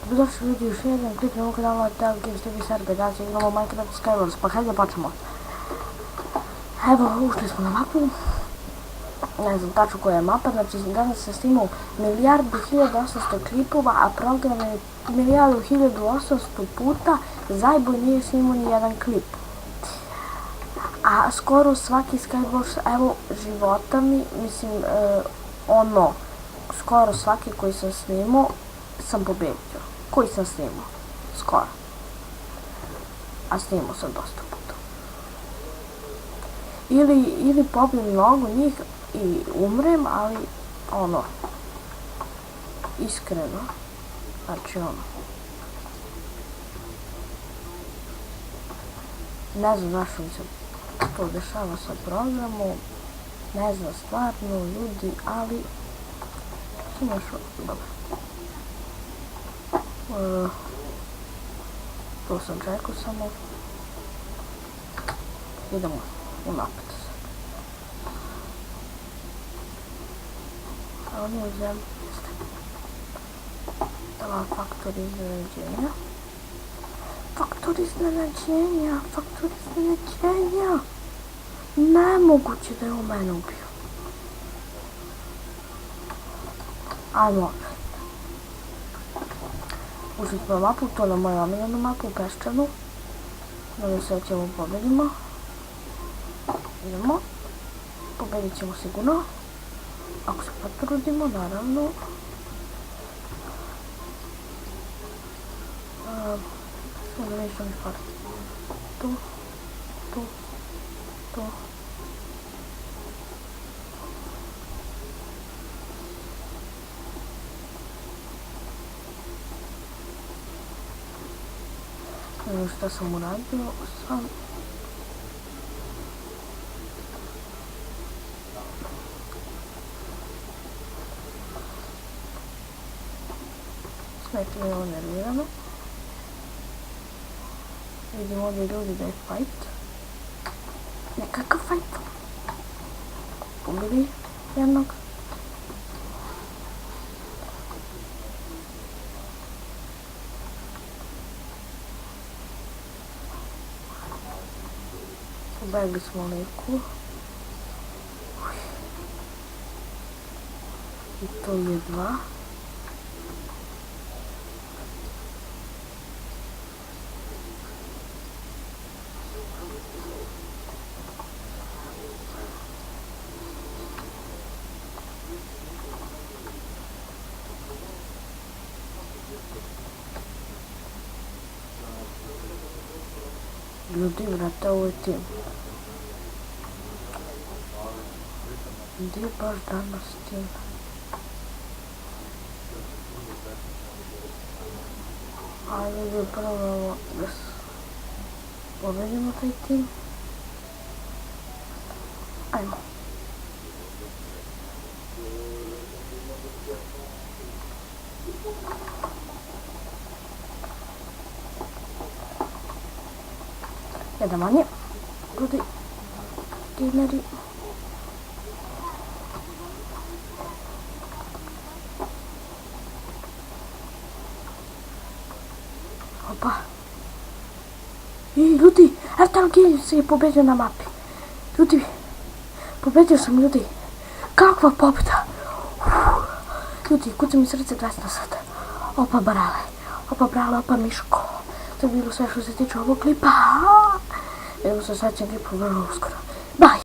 Dobrodošli ljudi još jedan klip na mog kanala Tell Games TV server, danas igramo Minecraft Skywars, pa hajde da počnemo. Evo, ušli smo na mapu. Ne znam tačno koja je mapa, znači danas sam snimao 1.1800.000 klipova, a program je 1.1800.000 puta, zajboj nije snimao ni jedan klip. A skoro svaki Skywars, evo, života mi, mislim, skoro svaki koji sam snimao, sam pobedio. Koji sam snimao? Skoro. A snimao sam dosta puta. Ili pobijem mnogo njih i umrem, ali iskreno, znači ne znam zašto mi se to dešava sa programom, ne znam stvarno ljudi, ali sam još dobro. To sam čekao samo. Idemo u napad sad. A on je u zemlji. Dala faktor iznenađenja. Faktor iznenađenja. Nemoguće da je on mene ubio. Ajmo. Ušli smo na mapu, to na moju omiljenu mapu, peščanu. Nadam se da ćemo pobedimo. Idemo. Pobedit ćemo sigurno. Ako se potrudimo, naravno. Samo da nešto mi fali. Tu. Ne znam šta sam uradio, Smeti mi ovo nervirano. Vidimo ovdje ljudi da je fight. Nekakav fight. Ubili jednog. Ubegli smo neku. I to je 2. Ljudi, vrate, ovo je tim. Gdje je baš danas tim? Ajde da probamo da pobedimo taj tim. Ajmo. Jedan manje. Ljudi, gameri. Opa. Ljudi, Tell Games je pobedio na mapi. Ljudi, pobedio sam, ljudi. Kakva pobjeda. Ljudi, kuca mi srce 200 sad. Opa brale, opa Miško. To je bilo sve što se tiče ovog klipa. Vidimo se u sljedećem klipu vrlo uskoro. Bye!